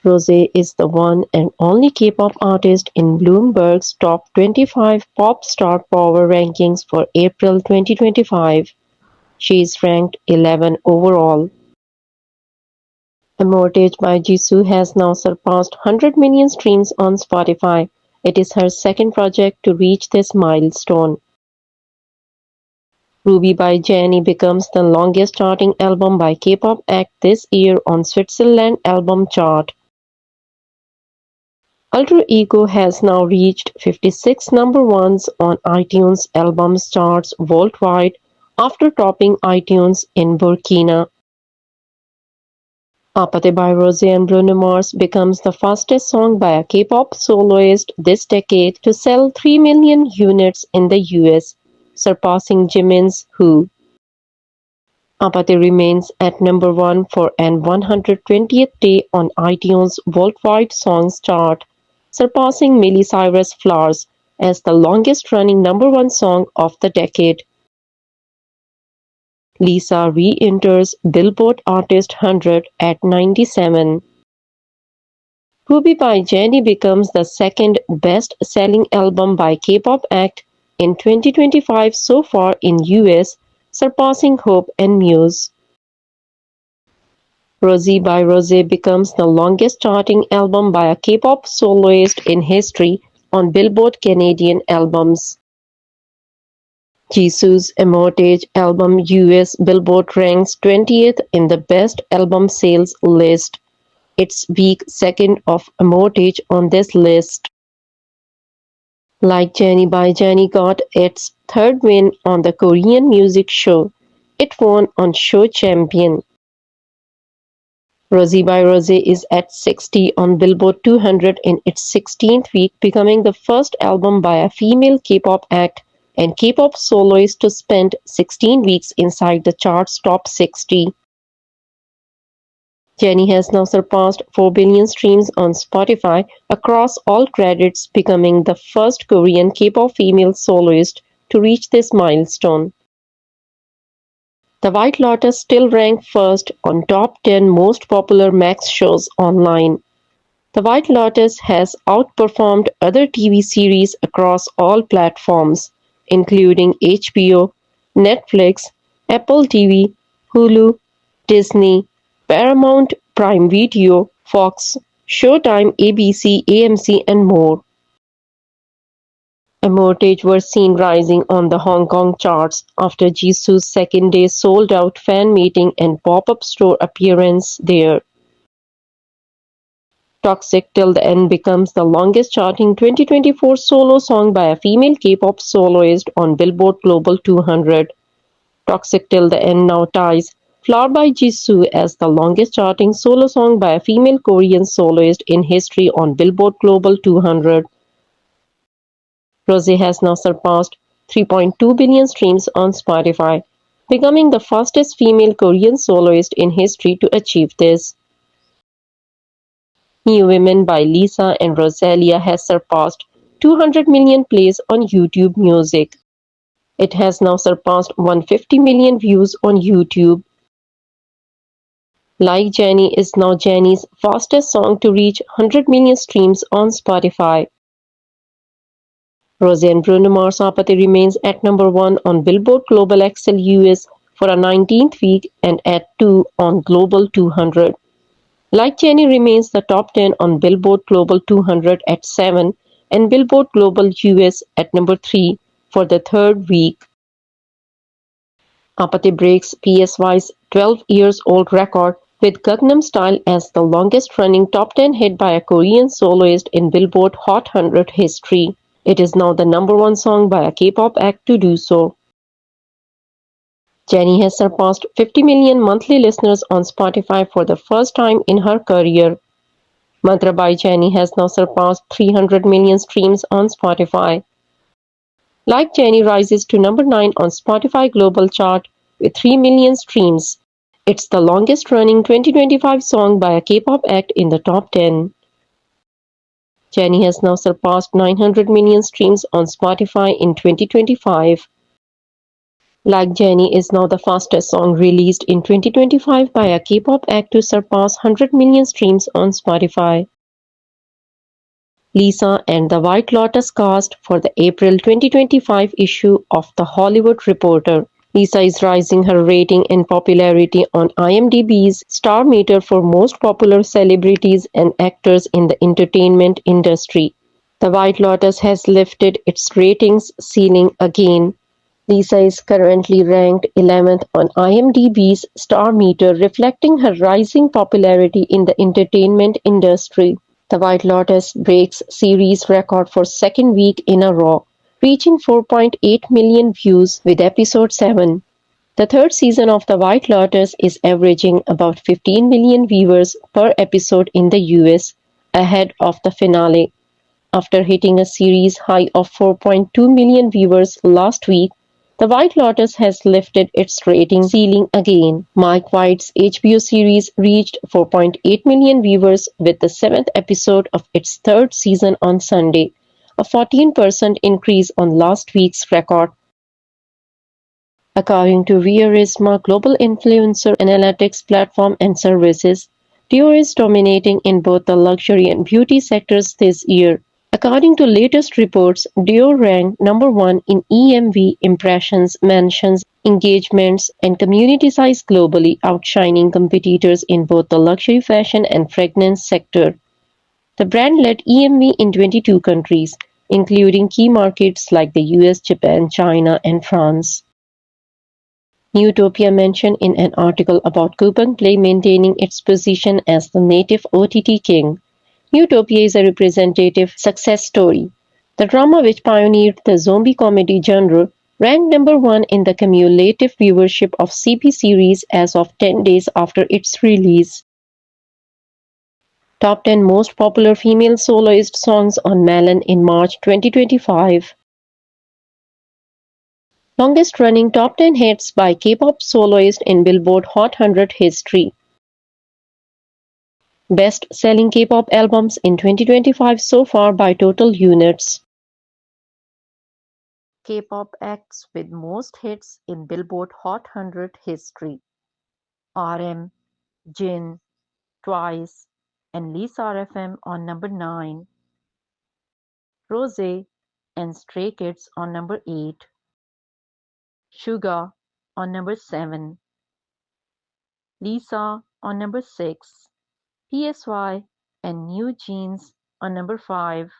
Rosé is the one and only K-pop artist in Bloomberg's top 25 pop star power rankings for April 2025. She is ranked 11 overall. Amortage by Jisoo has now surpassed 100 million streams on Spotify. It is her second project to reach this milestone. Ruby by Jennie becomes the longest charting album by K-pop act this year on Switzerland album chart. Alter Ego has now reached 56 number ones on iTunes albums charts worldwide after topping iTunes in Burkina. APT by Rosé and Bruno Mars becomes the fastest song by a K-pop soloist this decade to sell 3 million units in the US, surpassing Jimin's Who. APT remains at number one for an 120th day on iTunes Worldwide Songs chart, surpassing Miley Cyrus' Flowers as the longest-running number one song of the decade. Lisa re-enters Billboard Artist 100 at 97. Ruby by Jennie becomes the second best-selling album by K-pop act in 2025 so far in US, surpassing Hope and Muse. Rosie by Rosé becomes the longest charting album by a K-pop soloist in history on Billboard Canadian Albums. Jisoo's Amortage album US Billboard ranks 20th in the Best Album Sales list. Its weak second of Amortage on this list. Like Jennie by Jennie got its third win on the Korean music show. It won on Show Champion. Rosie by Rosé is at 60 on Billboard 200 in its 16th week, becoming the first album by a female K-pop act and K-pop soloist to spend 16 weeks inside the chart's top 60. Jennie has now surpassed 4 billion streams on Spotify across all credits, becoming the first Korean K-pop female soloist to reach this milestone. The White Lotus still ranked first on top 10 most popular Max shows online. The White Lotus has outperformed other TV series across all platforms, including HBO, Netflix, Apple TV, Hulu, Disney, Paramount Prime Video, Fox, Showtime, ABC, AMC, and more. Amortage were seen rising on the Hong Kong charts after Jisoo's second-day sold-out fan meeting and pop-up store appearance there. Toxic Till the End becomes the longest-charting 2024 solo song by a female K-pop soloist on Billboard Global 200. Toxic Till the End now ties Flower by Jisoo as the longest-charting solo song by a female Korean soloist in history on Billboard Global 200. Rosé has now surpassed 3.2 billion streams on Spotify, becoming the fastest female Korean soloist in history to achieve this. New Women by Lisa and Rosalia has surpassed 200 million plays on YouTube Music. It has now surpassed 150 million views on YouTube. Like Jennie is now Jennie's fastest song to reach 100 million streams on Spotify. Rosé and Bruno Mars APT remains at number 1 on Billboard Global XL US for a 19th week and at 2 on Global 200. Like Jennie remains the top 10 on Billboard Global 200 at 7 and Billboard Global US at number 3 for the third week. APT breaks PSY's 12 years old record with Gangnam Style as the longest running top 10 hit by a Korean soloist in Billboard Hot 100 history. It is now the number 1 song by a K-pop act to do so. Jennie has surpassed 50 million monthly listeners on Spotify for the first time in her career. Mantra by Jennie has now surpassed 300 million streams on Spotify. Like Jennie rises to number 9 on Spotify Global chart with 3 million streams. It's the longest running 2025 song by a K-pop act in the top 10. Jennie has now surpassed 900 million streams on Spotify in 2025. Like Jennie is now the fastest song released in 2025 by a K-pop act to surpass 100 million streams on Spotify. Lisa and the White Lotus cast for the April 2025 issue of The Hollywood Reporter. Lisa is rising her rating and popularity on IMDb's star meter for most popular celebrities and actors in the entertainment industry. The White Lotus has lifted its ratings ceiling again. Lisa is currently ranked 11th on IMDb's star meter, reflecting her rising popularity in the entertainment industry. The White Lotus breaks series record for second week in a row, reaching 4.8 million views with episode 7. The third season of The White Lotus is averaging about 15 million viewers per episode in the US, ahead of the finale. After hitting a series high of 4.2 million viewers last week, The White Lotus has lifted its rating ceiling again. Mike White's HBO series reached 4.8 million viewers with the seventh episode of its third season on Sunday, a 14% increase on last week's record. According to RAYE global influencer analytics platform and services, Dior is dominating in both the luxury and beauty sectors this year. According to latest reports, Dior ranked number 1 in EMV impressions, mentions, engagements, and community size globally, outshining competitors in both the luxury fashion and fragrance sector. The brand led EMV in 22 countries, including key markets like the US, Japan, China, and France. Topia mentioned in an article about Coupang Play maintaining its position as the native OTT king. Topia is a representative success story. The drama, which pioneered the zombie comedy genre, ranked number 1 in the cumulative viewership of CP series as of 10 days after its release. Top 10 most popular female soloist songs on Melon in March 2025. Longest running top 10 hits by K-pop soloist in Billboard Hot 100 history. Best-selling K-pop albums in 2025 so far by total units. K-pop acts with most hits in Billboard Hot 100 history. RM, Jin, Twice, and Lisa RFM on number 9. Rosé and Stray Kids on number 8. Suga on number 7. Lisa on number 6. PSY and New Jeans on number 5.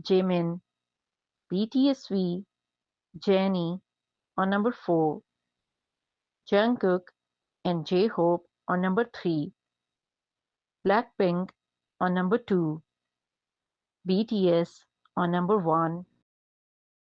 Jimin, BTSV, Jennie on number 4. Jungkook and J-Hope on number 3. Blackpink on number 2. BTS on number 1.